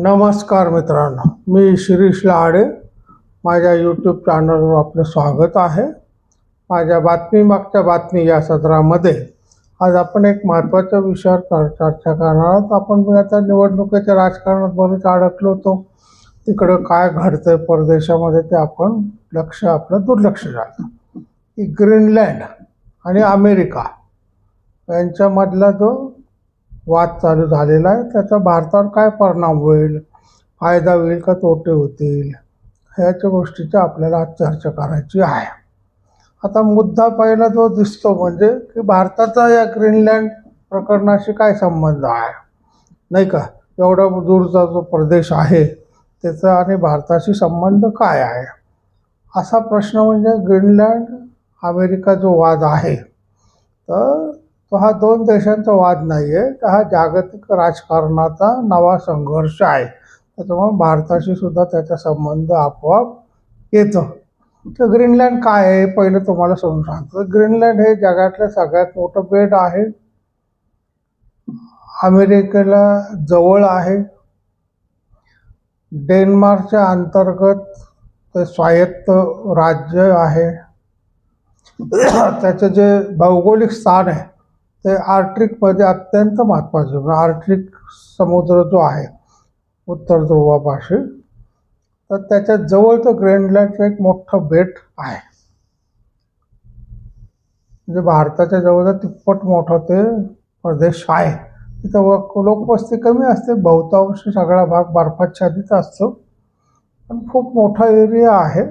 नमस्कार मित्रांनो, मी शिरीष लाडे. माझ्या यूट्यूब चॅनलवर आपलं स्वागत आहे. माझ्या मागच्या बातमी या सत्रामध्ये आज आपण एक महत्त्वाच्या विषयावर चर्चा करणार आहोत. आपण आता निवडणुकीच्या राजकारणात बरेच अडकलो होतो. तिकडं काय घडतंय परदेशामध्ये ते आपण आपलं दुर्लक्ष झालं. की ग्रीनलँड आणि अमेरिका यांच्यामधला जो वाद चालू झालेला आहे त्याचा भारतावर काय परिणाम होईल, फायदा होईल का तोटे होतील, ह्याच्या गोष्टीची आपल्याला आज चर्चा करायची आहे. आता मुद्दा पहिला जो दिसतो म्हणजे की भारताचा या ग्रीनलँड प्रकरणाशी काय संबंध आहे, नाही का. एवढा दूरचा जो प्रदेश आहे त्याचा आणि भारताशी संबंध काय आहे, असा प्रश्न. म्हणजे ग्रीनलँड अमेरिका जो वाद आहे तर तो हा दोन देशांचा वाद नाही आहे, तर हा जागतिक राजकारणाचा नवा संघर्ष आहे. त्याच्यामुळे भारताशी सुद्धा त्याचा संबंध आपोआप येतो. तर ग्रीनलँड काय आहे पहिलं तुम्हाला समजून सांगतो. ग्रीनलँड हे जगातलं सगळ्यात मोठं बेट आहे. अमेरिकेला जवळ आहे. डेन्मार्कच्या अंतर्गत ते स्वायत्त राज्य आहे. त्याचं जे भौगोलिक स्थान आहे ते आर्क्टिकमध्ये अत्यंत महत्त्वाचे. आर्क्टिक समुद्र जो आहे उत्तर ध्रुवापाशी, तर त्याच्या जवळचं ग्रीनलँडचं एक मोठं बेट आहे. म्हणजे भारताच्या जवळचं तिप्पट मोठं ते प्रदेश आहे. तिथं लोकवस्ती कमी असते, बहुतांश सगळा भाग बर्फाच्छादित असतो, पण खूप मोठा एरिया आहे.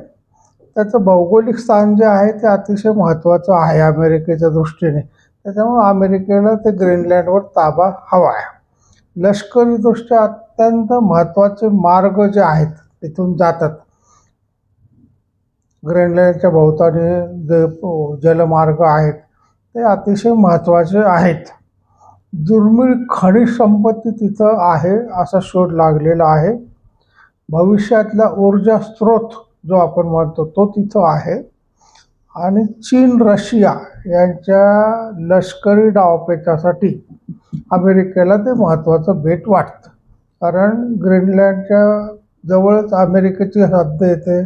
त्याचं भौगोलिक स्थान जे आहे ते अतिशय महत्त्वाचं आहे अमेरिकेच्या दृष्टीने. त्याच्यामुळे अमेरिकेला ते ग्रीनलँडवर ताबा हवा आहे. लष्करीदृष्ट्या अत्यंत महत्त्वाचे मार्ग जे आहेत तिथून जातात. ग्रीनलँडच्या भोवताली जे जलमार्ग आहेत ते अतिशय महत्त्वाचे आहेत. दुर्मिळ खनिज संपत्ती तिथं आहे असा शोध लागलेला आहे. भविष्यातला ऊर्जा स्रोत जो आपण म्हणतो तो तिथं आहे. आणि चीन रशिया यांच्या लष्करी डावपेचासाठी अमेरिकेला ते महत्त्वाचं बेट वाटतं. कारण ग्रीनलँडच्या जवळच अमेरिकेची हद्द येते.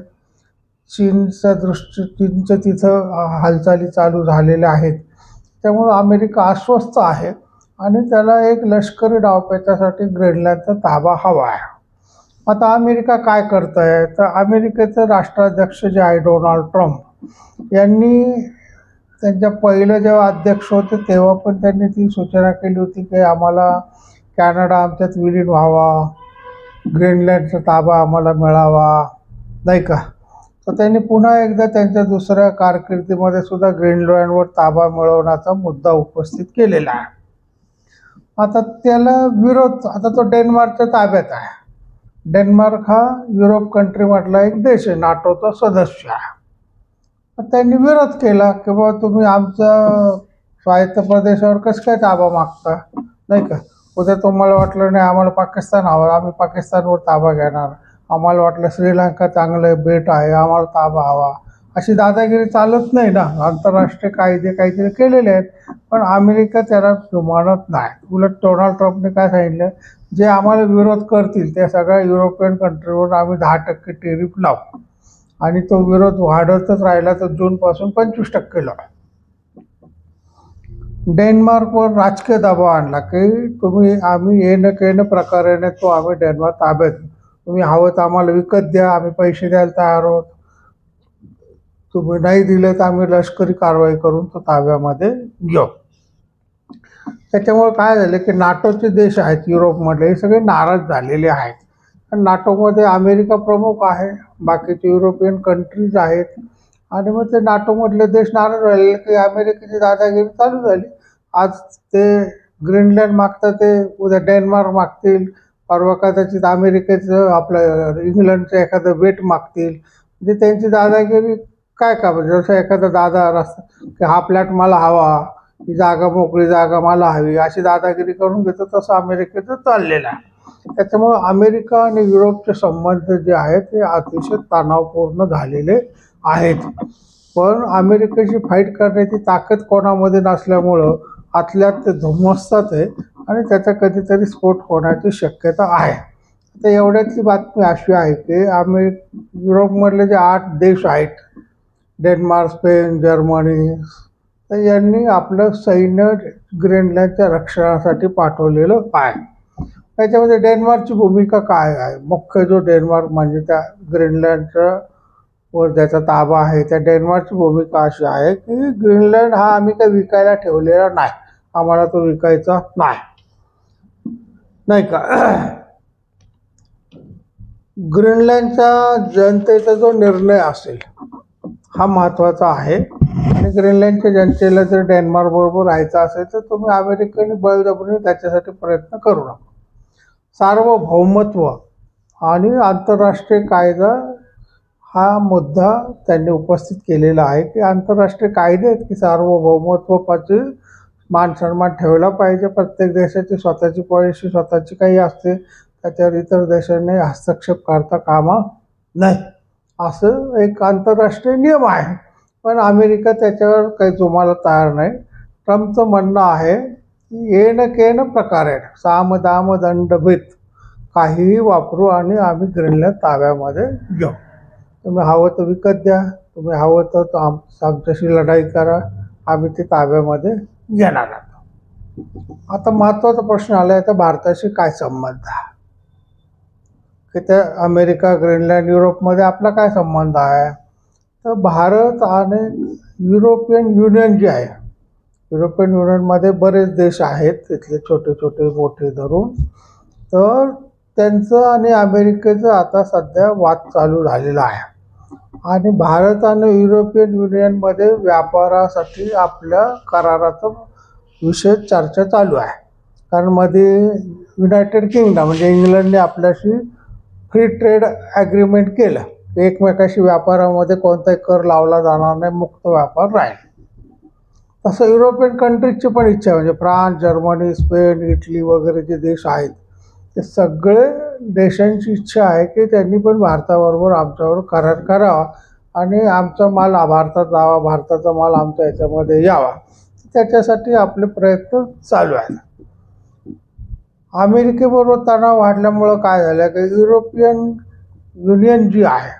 चीनच्या तिथं हालचाली चालू झालेल्या आहेत. त्यामुळे अमेरिका अस्वस्थ आहे आणि त्याला एक लष्करी डावपेचासाठी ग्रीनलँडचा ताबा हवा आहे. आता अमेरिका काय करत आहे, तर अमेरिकेचे राष्ट्राध्यक्ष जे आहे डोनाल्ड ट्रम्प यांनी त्यांच्या पहिलं जेव्हा अध्यक्ष होते तेव्हा पण त्यांनी ती सूचना केली होती की आम्हाला कॅनडा आमच्यात विलीन व्हावा, ग्रीनलँडचा ताबा आम्हाला मिळावा, नाही का. तर त्यांनी पुन्हा एकदा त्यांच्या दुसऱ्या कारकिर्दीमध्ये सुद्धा ग्रीनलँडवर ताबा मिळवण्याचा मुद्दा उपस्थित केलेला आहे. आता त्याला विरोध, आता तो डेन्मार्कच्या ताब्यात आहे. डेन्मार्क हा युरोप कंट्रीमधला एक देश आहे, नाटोचा सदस्य आहे. त्यांनी विरोध केला की बाबा तुम्ही आमच्या स्वायत्त प्रदेशावर कसं काय ताबा मागता, नाही का. उद्या तुम्हाला वाटलं नाही आम्हाला पाकिस्तान हवं, आम्ही पाकिस्तानवर ताबा घेणार. आम्हाला वाटलं श्रीलंका चांगलं बेट आहे, आम्हाला ताबा हवा. अशी दादागिरी चालत नाही ना. आंतरराष्ट्रीय कायदे काहीतरी केलेले आहेत, पण अमेरिका त्याला जुमानत नाही. उलट डोनाल्ड ट्रम्पने काय सांगितलं, जे आम्हाला विरोध करतील त्या सगळ्या युरोपियन कंट्रीवर आम्ही 10% टेरिफ लावू. आणि तो विरोध वाढतच राहिला तर जूनपासून 25% लावला. डेन्मार्कवर राजकीय दबाव आणला की आम्ही येणं प्रकाराने तो आम्ही डेन्मार्क ताब्यात, तुम्ही हवं तर आम्हाला विकत द्या, आम्ही पैसे द्यायला तयार आहोत. तुम्ही नाही दिलं तर आम्ही लष्करी कारवाई करून तो ताब्यामध्ये घेऊ. त्याच्यामुळे काय झालं की नाटोचे देश आहेत युरोपमधले हे सगळे नाराज झालेले आहेत. कारण नाटोमध्ये अमेरिका प्रमुख आहे, बाकीचे युरोपियन कंट्रीज आहेत. आणि मग ते नाटोमधले देश नाराज झालेले की अमेरिकेची दादागिरी चालू झाली. आज ते ग्रीनलँड मागतात, ते उद्या डेन्मार्क मागतील, परवा कदाचित अमेरिकेचं आपलं इंग्लंडचं एखादं बेट मागतील. म्हणजे त्यांची दादागिरी काय का, म्हणजे जसं एखादा दादा असतं की हा फ्लॅट मला हवा, ही जागा मोकळी जागा मला हवी, अशी दादागिरी करून घेतो, तसं अमेरिकेचं चाललेलं आहे. त्याच्यामुळं अमेरिका आणि युरोपचे संबंध जे आहेत ते अतिशय तणावपूर्ण झालेले आहेत. पण अमेरिकेशी फाईट करण्याची ताकद कोणामध्ये नसल्यामुळं आतल्यात ते धुमसतात आहे आणि त्याचा कधीतरी स्फोट होण्याची शक्यता आहे. तर एवढ्यातली बातमी अशी आहे की युरोपमधले जे 8 देश आहेत, डेन्मार्क, स्पेन, जर्मनी, तर यांनी आपलं सैन्य ग्रीनलँडच्या रक्षणासाठी पाठवलेलं आहे. त्याच्यामध्ये डेन्मार्कची भूमिका काय आहे? मुख्य जो डेन्मार्क म्हणजे त्या ग्रीनलँडच्या वर ज्याचा ताबा आहे, त्या डेन्मार्कची भूमिका अशी आहे की ग्रीनलँड हा आम्ही काही विकायला ठेवलेला नाही, आम्हाला तो विकायचा नाही, नाही का. ग्रीनलँडच्या जनतेचा जो निर्णय असेल हा महत्त्वाचा आहे. आणि ग्रीनलँडच्या जनतेला जर डेन्मार्क बरोबर राहायचं असेल तर तुम्ही अमेरिकेने बळजबरीने त्याच्यासाठी प्रयत्न करू नका. सार्वभौमत्व आणि आंतरराष्ट्रीय कायदा हा मुद्दा त्यांनी उपस्थित केलेला आहे की आंतरराष्ट्रीय कायदे आहेत की सार्वभौमत्वाची मान सन्मान ठेवला पाहिजे. प्रत्येक देशाची स्वतःची पॉलिसी स्वतःची काही असते, त्याच्यावर इतर देशाने हस्तक्षेप करता कामा नाही, असं एक आंतरराष्ट्रीय नियम आहे. पण अमेरिका त्याच्यावर काही जुमाला तयार नाही. ट्रम्पचं म्हणणं आहे की येन केन प्रकारे साम दाम दंड भेद काहीही वापरू आणि आम्ही ग्रीनलँड ताब्यामध्ये घेऊ. तुम्ही हवं तर विकत द्या, तुम्ही हवं तर आमच्याशी लढाई करा, आम्ही ते ताब्यामध्ये घेणार आहोत. आता महत्त्वाचा प्रश्न आला आहे, तर भारताशी काय संबंध आहे की त्या अमेरिका, ग्रीनलँड, युरोपमध्ये आपला काय संबंध आहे? तर भारत आणि युरोपियन युनियन जे आहे, युरोपियन युनियनमध्ये बरेच देश आहेत, तिथले छोटे छोटे मोठे धरून, तर त्यांचं आणि अमेरिकेचं आता सध्या वाद चालू झालेला आहे. आणि भारत आणि युरोपियन युनियनमध्ये व्यापारासाठी आपल्या कराराचा विषय चर्चा चालू आहे. कारण मध्ये युनायटेड किंगडम म्हणजे इंग्लंडने आपल्याशी फ्री ट्रेड ॲग्रीमेंट केलं, एकमेकाशी व्यापारामध्ये कोणताही कर लावला जाणार नाही, मुक्त व्यापार राहील. तसं युरोपियन कंट्रीजची पण इच्छा म्हणजे फ्रान्स, जर्मनी, स्पेन, इटली वगैरे जे देश आहेत, ते सगळे देशांची इच्छा आहे की त्यांनी पण भारताबरोबर आमच्याबरोबर करार करावा आणि आमचा माल भारतात जावा, भारताचा माल आमच्या याच्यामध्ये यावा. त्याच्यासाठी आपले प्रयत्न चालू आहेत. अमेरिकेबरोबर तणाव वाढल्यामुळं काय झालं की युरोपियन युनियन जी आहे,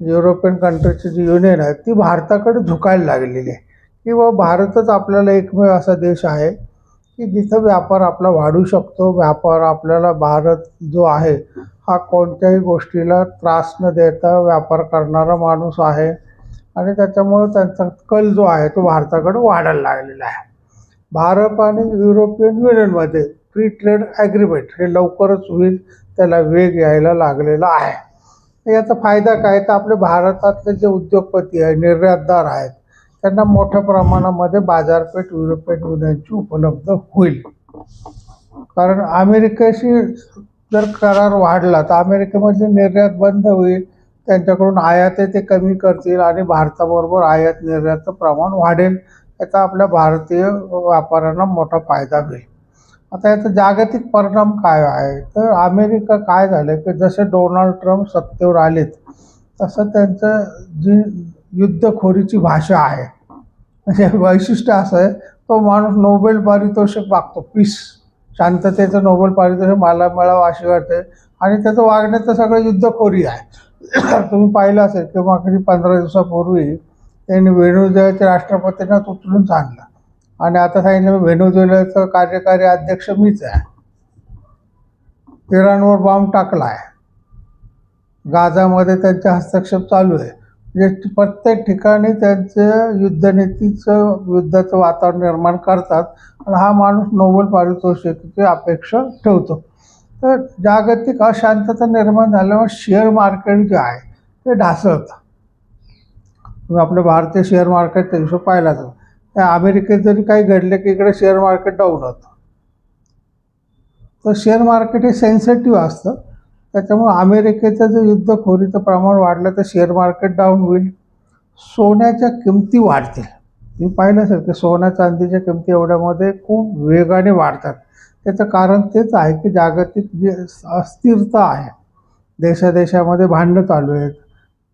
युरोपियन कंट्रीची जी युनियन आहे, ती भारताकडे झुकायला लागलेली आहे. किंवा भारतच आपल्याला एकमेव असा देश आहे की जिथं व्यापार आपला वाढू शकतो. व्यापार आपल्याला, भारत जो आहे हा कोणत्याही गोष्टीला त्रास न देता व्यापार करणारा माणूस आहे आणि त्याच्यामुळं त्यांचा कल जो आहे तो भारताकडे वाढायला लागलेला आहे. भारत आणि युरोपियन युनियनमध्ये फ्री ट्रेड ॲग्रीमेंट हे लवकरच होईल, त्याला वेग यायला लागलेला आहे. याचा फायदा काय, तर आपले भारतातले जे उद्योगपती आहे, निर्यातदार आहेत, त्यांना मोठ्या प्रमाणामध्ये बाजारपेठ युरोपियन युनियनची उपलब्ध होईल. कारण अमेरिकेशी जर करार वाढला तर अमेरिकेमध्ये निर्यात बंद होईल, त्यांच्याकडून आयात ते कमी करतील आणि भारताबरोबर आयात निर्यातचं प्रमाण वाढेल. याचा आपल्या भारतीय व्यापाऱ्यांना मोठा फायदा होईल. आता याचा जागतिक परिणाम काय आहे, तर अमेरिका काय झालं की जसे डोनाल्ड ट्रम्प सत्तेवर आलेत तसं त्यांचं जी युद्धखोरीची भाषा आहे, म्हणजे वैशिष्ट्य असं आहे, तो माणूस नोबेल पारितोषिक मागतो, पीस, शांततेचं नोबेल पारितोषिक मला मिळावं अशी वाटते. आणि त्याचं वागण्याचं सगळं युद्धखोरी आहे. तुम्ही पाहिलं असेल की मागची 15 दिवसापूर्वी त्यांनी व्हेनेझुएलाच्या राष्ट्रपतींना उचलून आणलं आणि आता सांगितलं व्हेनेझुएलाचं कार्यकारी अध्यक्ष मीच आहे. इराणवर बॉम्ब टाकला आहे, गाझामध्ये त्यांचे हस्तक्षेप चालू आहे. म्हणजे प्रत्येक ठिकाणी त्यांचं युद्धाचं वातावरण निर्माण करतात आणि हा माणूस नोबेल पारितोषिकाची अपेक्षा ठेवतो. तर जागतिक अशांतता निर्माण झाल्यामुळे शेअर मार्केट जे आहे ते ढासळतं. तुम्ही आपलं भारतीय शेअर मार्केटचा हिशोब पाहिला तर त्या अमेरिकेत जरी काही घडले की इकडे शेअर मार्केट डाऊन होतं. तर शेअर मार्केट हे सेन्सिटिव्ह असतं, त्याच्यामुळे अमेरिकेचं जर युद्धखोरीचं प्रमाण वाढलं तर शेअर मार्केट डाऊन होईल. सोन्याच्या किमती वाढतील. तुम्ही पाहिलं असेल की सोन्या चांदीच्या किमती एवढ्यामध्ये खूप वेगाने वाढतात. त्याचं कारण तेच आहे की जागतिक जी अस्थिरता आहे, देशादेशामध्ये भांडणं चालू आहेत.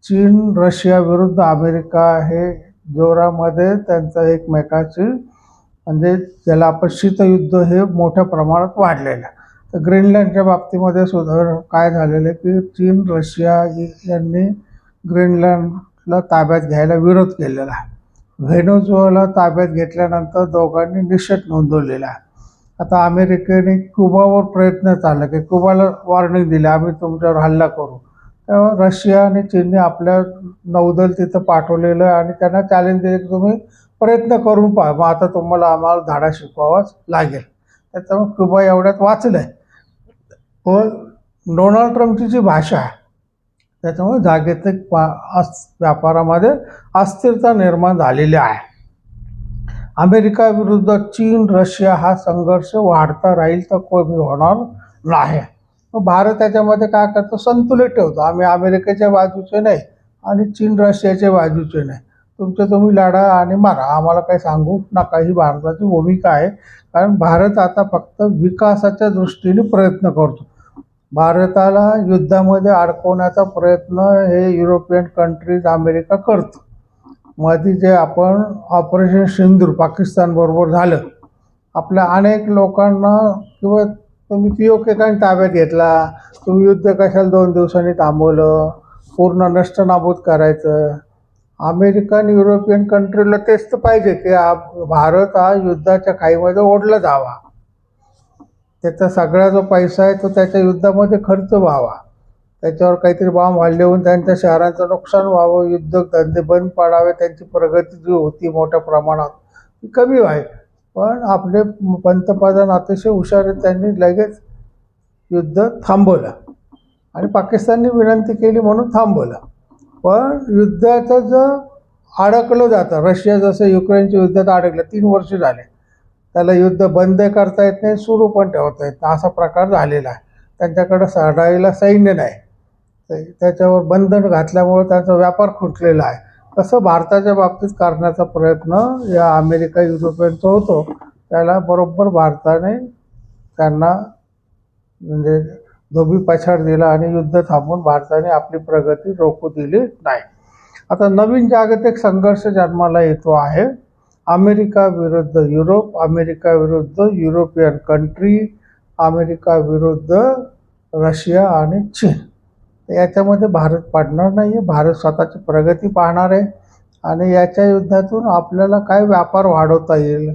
चीन, रशिया विरुद्ध अमेरिका हे जोरामध्ये त्यांचं एकमेकाची म्हणजे ज्याला आपण शीतयुद्ध हे मोठ्या प्रमाणात वाढलेलं आहे. तर ग्रीनलँडच्या बाबतीमध्ये सुद्धा काय झालेलं आहे की चीन रशिया यांनी ग्रीनलँडला ताब्यात घ्यायला विरोध केलेला आहे. व्हेनेझुएला ताब्यात घेतल्यानंतर दोघांनी निषेध नोंदवलेला आहे. आता अमेरिकेने क्युबावर प्रयत्न चालला की क्युबाला वॉर्निंग दिली आम्ही तुमच्यावर हल्ला करू. तेव्हा रशिया आणि चीनने आपल्या नौदल तिथं पाठवलेलं आहे आणि त्यांना चॅलेंज दिले की तुम्ही प्रयत्न करून पहा, मग आता तुम्हाला आम्हाला धाडा शिकवावाच लागेल. त्याच्यामुळे क्युबा एवढ्यात वाचलं आहे. पण डोनाल्ड ट्रम्पची जी भाषा आहे त्याच्यामुळे जागतिक व्यापारामध्ये अस्थिरता निर्माण झालेली आहे. अमेरिका विरुद्ध चीन रशिया हा संघर्ष वाढता राहील तर कमी होणार नाही. भारत त्याच्यामध्ये काय करतो, संतुलित ठेवतो. आम्ही अमेरिकेच्या बाजूचे नाही आणि चीन रशियाच्या बाजूचे नाही. तुम्ही लढा आणि मारा, आम्हाला काही सांगू नका, ही भारताची भूमिका आहे. कारण भारत आता फक्त विकासाच्या दृष्टीने प्रयत्न करतो. भारताला युद्धामध्ये अडकवण्याचा प्रयत्न हे युरोपियन कंट्रीज अमेरिका करतो. मध्ये जे आपण ऑपरेशन सिंदूर पाकिस्तानबरोबर झालं, आपल्या अनेक लोकांना किंवा तुम्ही POK काय ताब्यात घेतला, तुम्ही युद्ध कशाला 2 दिवसांनी थांबवलं, पूर्ण नष्टनाबूद करायचं. अमेरिका आणि युरोपियन कंट्रीला तेच तर पाहिजे की भारत हा युद्धाच्या खाईमध्ये ओढला जावा. त्याचा सगळा जो पैसा आहे तो त्याच्या युद्धामध्ये खर्च व्हावा. त्याच्यावर काहीतरी बॉम्ब हल्ले होऊन त्यांच्या शहरांचं नुकसान व्हावं, युद्धधंदे बंद पडावे, त्यांची प्रगती जी होती मोठ्या प्रमाणात ती कमी व्हावी. पण आपले पंतप्रधान अतिशय हुशार आहेत, त्यांनी लगेच युद्ध थांबवलं आणि पाकिस्तानने विनंती केली म्हणून थांबवलं. पण युद्धाचं जर अडकलं जातं, रशिया जसं युक्रेनच्या युद्धात अडकलं, 3 वर्ष झाले, त्याला युद्ध बंद करता येत नाही, सुरू पण ठेवता येत नाही, असा प्रकार झालेला आहे. त्यांच्याकडं लढाईला सैन्य नाही, त्याच्यावर बंधन घातल्यामुळे त्यांचा व्यापार खुंटलेला आहे. तसं भारताच्या बाबतीत करण्याचा प्रयत्न या अमेरिका युरोपियनचा होतो. त्याला बरोबर भारताने त्यांना म्हणजे धोबी पछाड दिला आणि युद्ध थांबवून भारताने आपली प्रगती रोखू दिली नाही. आता नवीन जागतिक संघर्ष जन्माला येतो आहे. अमेरिका विरुद्ध युरोप, अमेरिका विरुद्ध युरोपियन कंट्री, अमेरिका विरुद्ध रशिया आणि चीन. याच्यामध्ये भारत पडणार नाही आहे. भारत स्वतःची प्रगती पाहणार आहे आणि याच्या युद्धातून आपल्याला काय व्यापार वाढवता येईल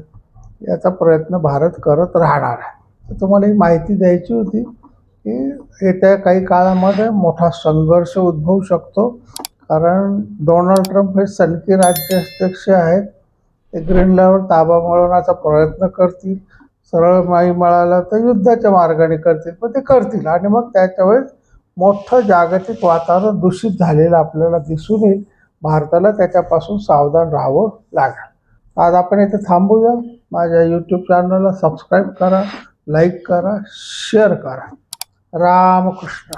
याचा प्रयत्न भारत करत राहणार आहे. तर तुम्हाला ही माहिती द्यायची होती की येत्या काही काळामध्ये मोठा संघर्ष उद्भवू शकतो. कारण डोनाल्ड ट्रम्प हे सनकी राज्याध्यक्ष आहेत. ते ग्रीनलँडवर ताबा मिळवण्याचा प्रयत्न करतील. सरळ नाही मिळाला तर युद्धाच्या मार्गाने करतील, पण ते करतील आणि मग त्याच्या वेळेस मोठं जागतिक वातावरण दूषित झालेलं आपल्याला दिसून येईल. भारताला त्याच्यापासून सावधान राहावं लागेल. आज आपण इथे थांबूया. माझ्या YouTube चॅनलला सबस्क्राईब करा, लाईक करा, शेअर करा. रामकृष्ण.